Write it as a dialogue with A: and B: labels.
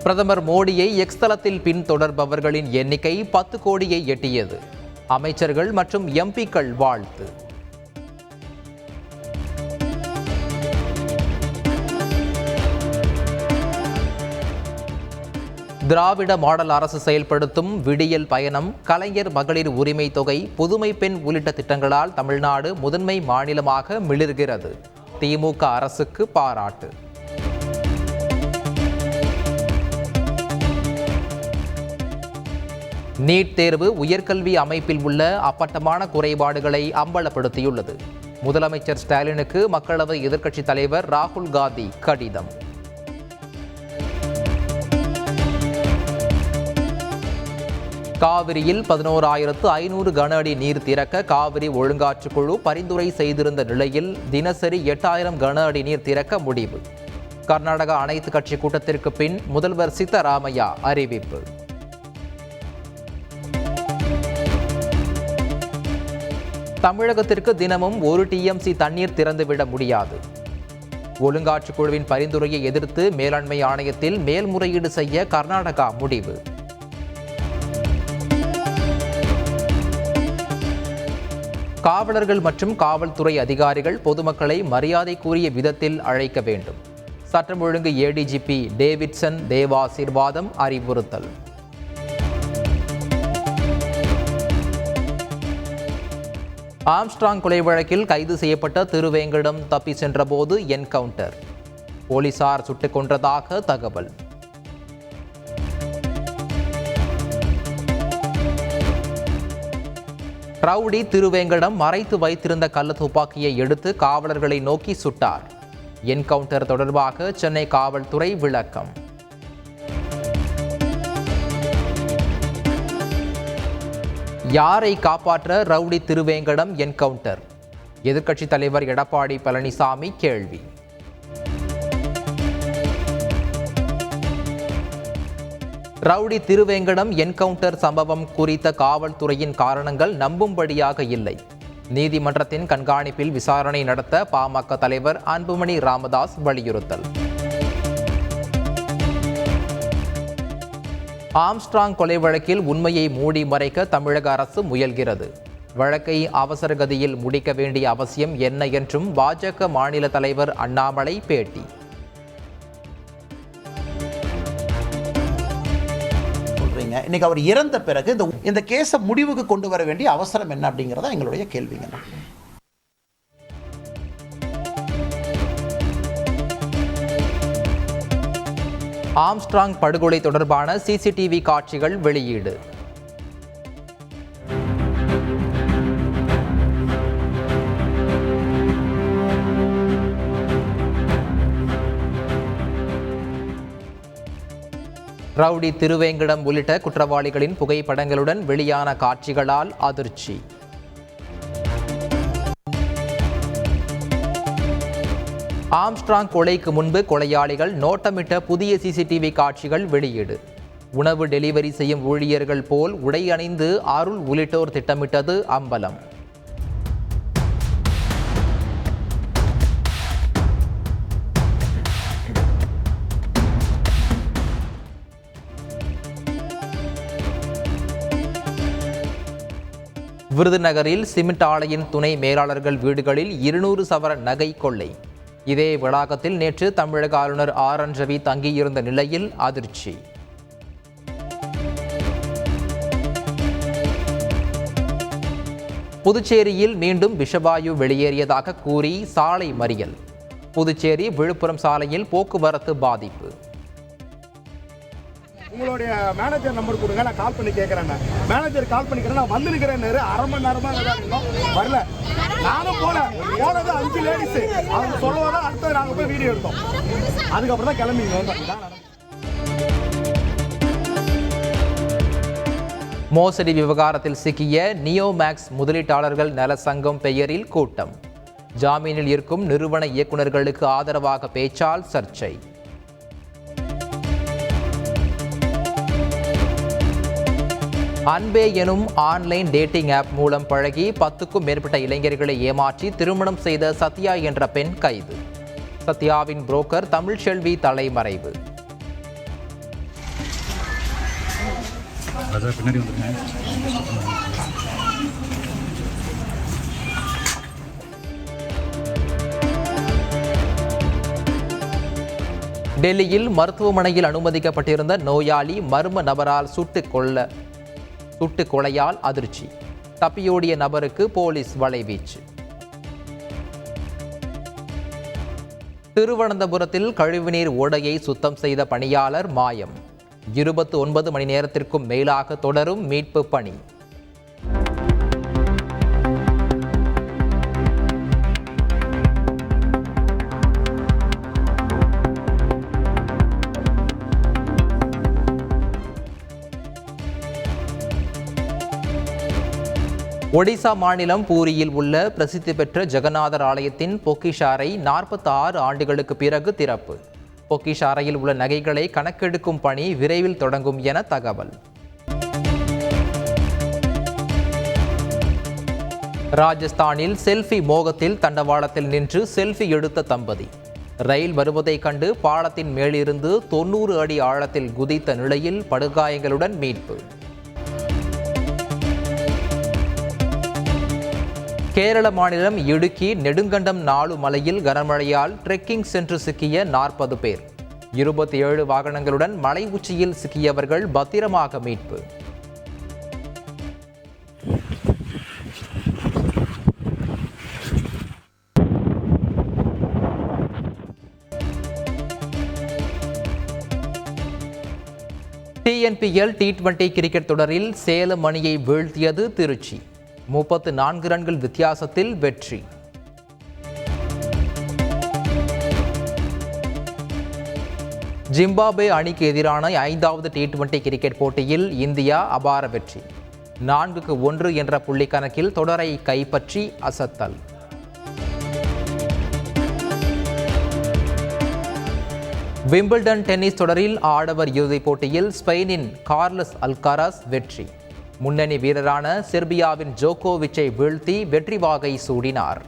A: பிரதமர் மோடியை எக்ஸ் தளத்தில் பின்தொடர்பவர்களின் எண்ணிக்கை 10 கோடியை எட்டியது. அமைச்சர்கள் மற்றும் எம்பிக்கள் வாழ்த்து. திராவிட மாடல் அரசு செயல்படுத்தும் விடியல் பயணம், கலைஞர் மகளிர் உரிமை தொகை, புதுமை பெண் உள்ளிட்ட திட்டங்களால் தமிழ்நாடு முதன்மை மாநிலமாக மிளிர்கிறது. திமுக அரசுக்கு பாராட்டு. நீட் தேர்வு உயர்கல்வி அமைப்பில் உள்ள அப்பட்டமான குறைபாடுகளை அம்பலப்படுத்தியுள்ளது. முதலமைச்சர் ஸ்டாலினுக்கு மக்களவை எதிர்க்கட்சித் தலைவர் ராகுல் காந்தி கடிதம். காவிரியில் 11,500 கன அடி நீர் திறக்க காவிரி ஒழுங்காற்றுக்குழு பரிந்துரை செய்திருந்த நிலையில் தினசரி 8,000 கன அடி நீர் திறக்க முடிவு. கர்நாடகா அனைத்து கட்சி கூட்டத்திற்கு பின் முதல்வர் சித்தராமையா அறிவிப்பு. தமிழகத்திற்கு தினமும் 1 TMC தண்ணீர் திறந்துவிட முடியாது. ஒழுங்காற்றுக்குழுவின் பரிந்துரையை எதிர்த்து மேலாண்மை ஆணையத்தில் மேல்முறையீடு செய்ய கர்நாடகா முடிவு. காவலர்கள் மற்றும் காவல்துறை அதிகாரிகள் பொதுமக்களை மரியாதைக்குரிய விதத்தில் அழைக்க வேண்டும். சட்டம் ஒழுங்கு ADGP டேவிட்சன் தேவாசீர்வாதம் அறிவுறுத்தல். ஆம்ஸ்ட்ராங் கொலை வழக்கில் கைது செய்யப்பட்ட திருவேங்கடம் தப்பி சென்றபோது என்கவுண்டர். போலீசார் சுட்டுக் கொன்றதாக தகவல். ரவுடி திருவேங்கடம் மறைத்து வைத்திருந்த கள்ள துப்பாக்கியை எடுத்து காவலர்களை நோக்கி சுட்டார். என்கவுண்டர் தொடர்பாக சென்னை காவல்துறை விளக்கம். யாரை காப்பாற்ற ரவுடி திருவேங்கடம் என்கவுண்டர்? எதிர்க்கட்சித் தலைவர் எடப்பாடி பழனிசாமி கேள்வி. ரவுடி திருவேங்கடம் என்கவுண்டர் சம்பவம் குறித்த காவல்துறையின் காரணங்கள் நம்பும்படியாக இல்லை. நீதிமன்றத்தின் கண்காணிப்பில் விசாரணை நடத்த பாமக தலைவர் அன்புமணி ராமதாஸ் வலியுறுத்தல். ஆம்ஸ்ட்ராங் கொலை வழக்கில் உண்மையை மூடி மறைக்க தமிழக அரசு முயல்கிறது. வழக்கை அவசர கதியில் முடிக்க வேண்டிய அவசியம் என்ன என்றும் பாஜக மாநில தலைவர் அண்ணாமலை பேட்டி.
B: இன்னைக்கு அவர் இறந்த பிறகு இந்த கேஸை முடிவுக்கு கொண்டு வர வேண்டிய அவசரம் என்ன அப்படிங்கிறதா எங்களுடைய கேள்விங்க.
A: ஆம்ஸ்ட்ராங் படுகொலை தொடர்பான CCTV காட்சிகள் வெளியீடு. ரவுடி திருவேங்கடம் உள்ளிட்ட குற்றவாளிகளின் புகைப்படங்களுடன் வெளியான காட்சிகளால் அதிர்ச்சி. ஆம்ஸ்ட்ராங் கொலைக்கு முன்பு கொலையாளிகள் நோட்டமிட்ட புதிய CCTV காட்சிகள் வெளியீடு. உணவு டெலிவரி செய்யும் ஊழியர்கள் போல் உடை அணிந்து அருள் உள்ளிட்டோர் திட்டமிட்டது அம்பலம். விருதுநகரில் சிமெண்ட் ஆலையின் துணை மேலாளர்கள் வீடுகளில் 200 சவரன் நகை கொள்ளை. இதே வளாகத்தில் நேற்று தமிழக ஆளுநர் RN ரவி தங்கியிருந்த நிலையில் அதிர்ச்சி. புதுச்சேரியில் மீண்டும் விஷவாயு வெளியேறியதாக கூறி சாலை மறியல். புதுச்சேரி விழுப்புரம் சாலையில் போக்குவரத்து பாதிப்பு.
C: உங்களுடைய மேனேஜர் நம்பர் கொடுங்க, நான் கால் பண்ணி கேட்குறேன். மேனேஜர் கால் பண்ணிக்கிறேன், நான் வந்து நிற்கிறேன். அரை மணி நேரமாக இன்னும் வரல. நானும் போனது 5 லேடிஸு. அவங்க சொல்லுவதான் அடுத்தது நாங்கள் போய் வீடியோ எடுத்தோம். அதுக்கப்புறம் தான் கிளம்பி வந்தோம்.
A: மோசடி விவகாரத்தில் சிக்கிய நியோமேக்ஸ் முதலீட்டாளர்கள் நல சங்கம் பெயரில் கூட்டம். ஜாமீனில் இருக்கும் நிறுவன இயக்குநர்களுக்கு ஆதரவாக பேச்சால் சர்ச்சை. அன்பே எனும் ஆன்லைன் டேட்டிங் ஆப் மூலம் பழகி 10க்கும் மேற்பட்ட இளைஞர்களை ஏமாற்றி திருமணம் செய்த சத்யா என்ற பெண் கைது. சத்யாவின் புரோக்கர் தமிழ்ச்செல்வி தலைமறைவு.
D: ராஜா பின்னாடி வந்துருங்க.
A: டெல்லியில் மருத்துவமனையில் அனுமதிக்கப்பட்டிருந்த நோயாளி மர்ம நபரால் சுட்டுக் கொலையால் அதிர்ச்சி. தப்பியோடிய நபருக்கு போலீஸ் வலைவீச்சு. திருவனந்தபுரத்தில் கழிவுநீர் ஓடையை சுத்தம் செய்த பணியாளர் மாயம். 29 மணி நேரத்திற்கும் மேலாக தொடரும் மீட்பு பணி. ஒடிசா மாநிலம் பூரியில் உள்ள பிரசித்தி பெற்ற ஜெகநாதர் ஆலயத்தின் பொக்கிஷ அறை 46 ஆண்டுகளுக்கு பிறகு திறப்பு. பொக்கிஷ அறையில் உள்ள நகைகளை கணக்கெடுக்கும் பணி விரைவில் தொடங்கும் என தகவல். ராஜஸ்தானில் செல்ஃபி மோகத்தில் தண்டவாளத்தில் நின்று செல்ஃபி எடுத்த தம்பதி. ரயில் வருவதைக் கண்டு பாலத்தின் மேலிருந்து 90 அடி ஆழத்தில் குதித்த நிலையில் படுகாயங்களுடன் மீட்பு. கேரள மாநிலம் இடுக்கி நெடுங்கண்டம் 4 மலையில் கனமழையால் ட்ரெக்கிங் சென்று சிக்கிய 40 பேர். 27 வாகனங்களுடன் மலை உச்சியில் சிக்கியவர்கள் பத்திரமாக மீட்பு. டிஎன்பிஎல் T20 கிரிக்கெட் தொடரில் சேலம் அணியை வீழ்த்தியது திருச்சி. 34 ரன்கள் வித்தியாசத்தில் வெற்றி. ஜிம்பாப்வே அணிக்கு எதிரான 5வது T20 கிரிக்கெட் போட்டியில் இந்தியா அபார வெற்றி. 4-1 என்ற புள்ளி கணக்கில் தொடரை கைப்பற்றி அசத்தல். விம்பிள்டன் டென்னிஸ் தொடரில் ஆடவர் இறுதிப் போட்டியில் ஸ்பெயினின் கார்லஸ் அல்காராஸ் வெற்றி. முன்னணி வீரரான செர்பியாவின் ஜோகோவிச்சை வீழ்த்தி வெற்றி வாகை சூடினார்.